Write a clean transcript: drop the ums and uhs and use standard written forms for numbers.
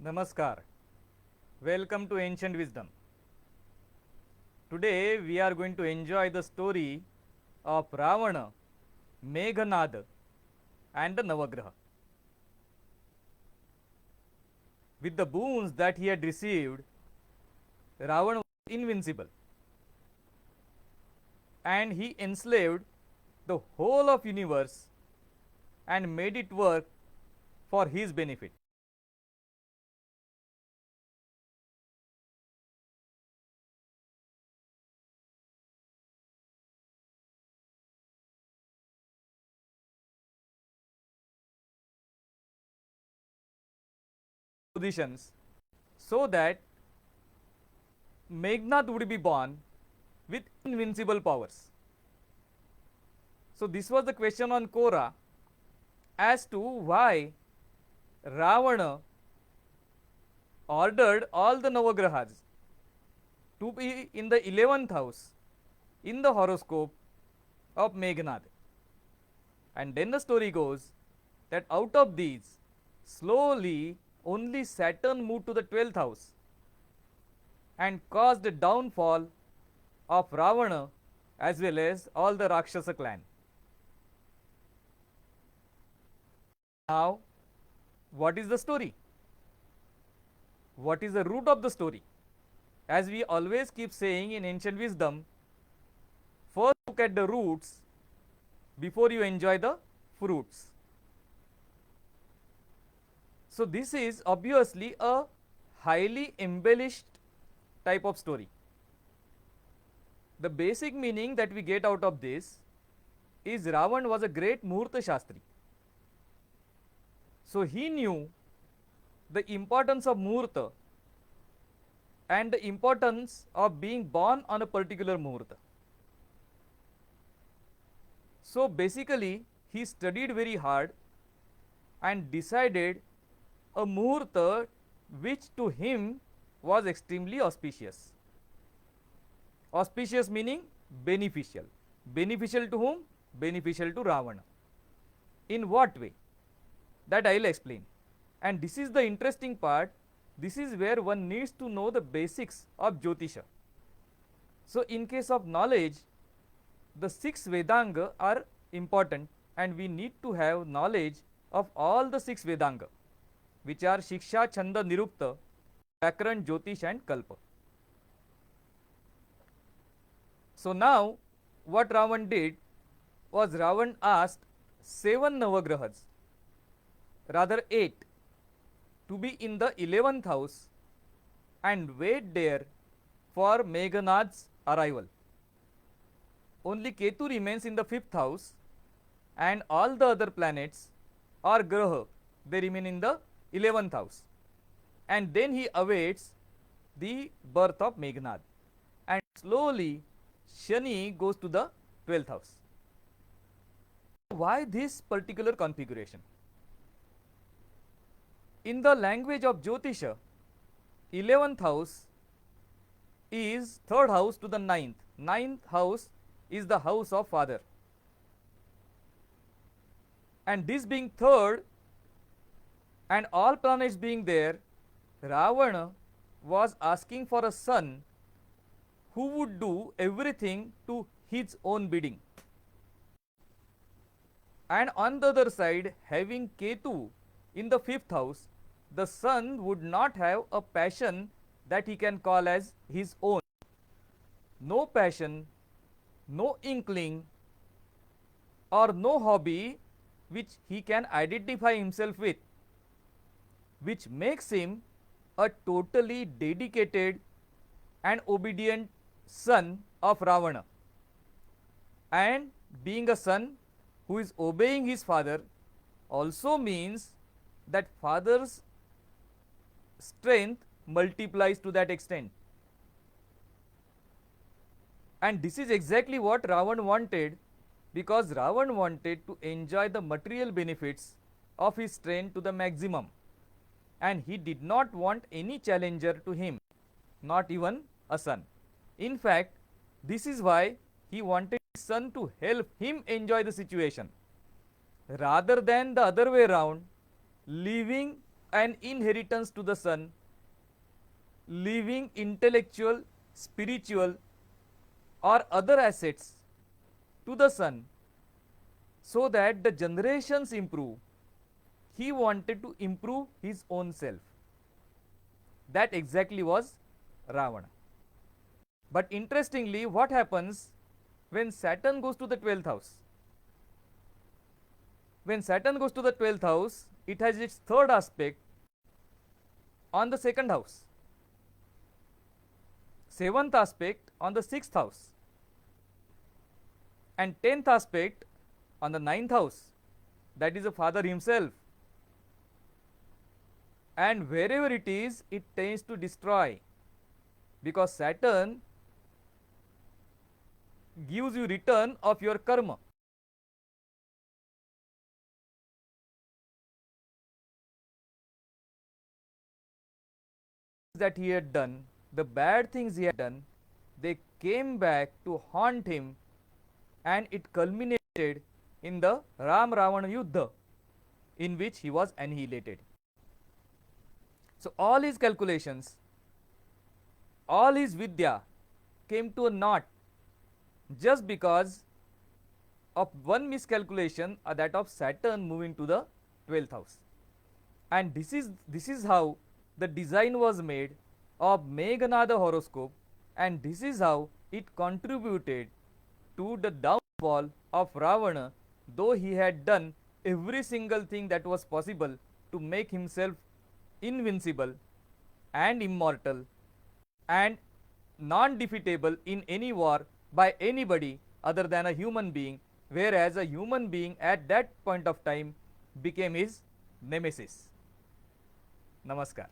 Namaskar. Welcome to Ancient Wisdom. Today we are going to enjoy the story of Ravana, Meghnad and the Navagraha. With the boons that he had received, Ravana was invincible and he enslaved the whole of universe and made it work for his benefit. Positions so that Meghnad would be born with invincible powers. So, this was the question on Korra as to why Ravana ordered all the Navagrahas to be in the 11th house in the horoscope of Meghnad. And then the story goes that out of these, slowly only Saturn moved to the 12th house and caused the downfall of Ravana as well as all the Rakshasa clan. Now, what is the story? What is the root of the story? As we always keep saying in ancient wisdom, first look at the roots before you enjoy the fruits. So, this is obviously a highly embellished type of story. The basic meaning that we get out of this is Ravana was a great Murta Shastri. So, he knew the importance of Murta and the importance of being born on a particular Murta. So, basically he studied very hard and decided a Muhurta which to him was extremely auspicious. Auspicious meaning beneficial. Beneficial to whom? Beneficial to Ravana. In what way? That I will explain. And this is the interesting part. This is where one needs to know the basics of Jyotisha. So, in case of knowledge, the 6 Vedanga are important and we need to have knowledge of all the 6 Vedanga, which are Shiksha, Chanda, Nirupta, Vyakaran, Jyotish and Kalpa. So, now what Ravana did was Ravana asked 7 Navagrahas, rather 8, to be in the 11th house and wait there for Meghnad's arrival. Only Ketu remains in the 5th house and all the other planets or Graha, they remain in the 11th house, and then he awaits the birth of Meghnad, and slowly Shani goes to the 12th house. Why this particular configuration? In the language of Jyotisha, 11th house is 3rd house to the 9th. 9th house is the house of father, and this being 3rd and all planets being there, Ravana was asking for a son who would do everything to his own bidding. And on the other side, having Ketu in the 5th house, the son would not have a passion that he can call as his own. No passion, no inkling or no hobby which he can identify himself with, which makes him a totally dedicated and obedient son of Ravana. And being a son who is obeying his father also means that father's strength multiplies to that extent. And this is exactly what Ravana wanted, because Ravana wanted to enjoy the material benefits of his strength to the maximum, and he did not want any challenger to him, not even a son. In fact, this is why he wanted his son to help him enjoy the situation, rather than the other way around, leaving an inheritance to the son, leaving intellectual, spiritual, or other assets to the son so that the generations improve. He wanted to improve his own self. That exactly was Ravana. But interestingly, what happens when Saturn goes to the 12th house? When Saturn goes to the 12th house, it has its third aspect on the second house, seventh aspect on the sixth house, and 10th aspect on the ninth house, that is the father himself. And wherever it is, it tends to destroy, because Saturn gives you return of your karma. That he had done, the bad things he had done, they came back to haunt him, and it culminated in the Ram Ravana Yuddha, in which he was annihilated. So all his calculations, all his vidya came to a naught just because of one miscalculation, that of Saturn moving to the 12th house. And this is how the design was made of Meghnad horoscope, and this is how it contributed to the downfall of Ravana, though he had done every single thing that was possible to make himself invincible and immortal and non-defeatable in any war by anybody other than a human being, whereas a human being at that point of time became his nemesis. Namaskar.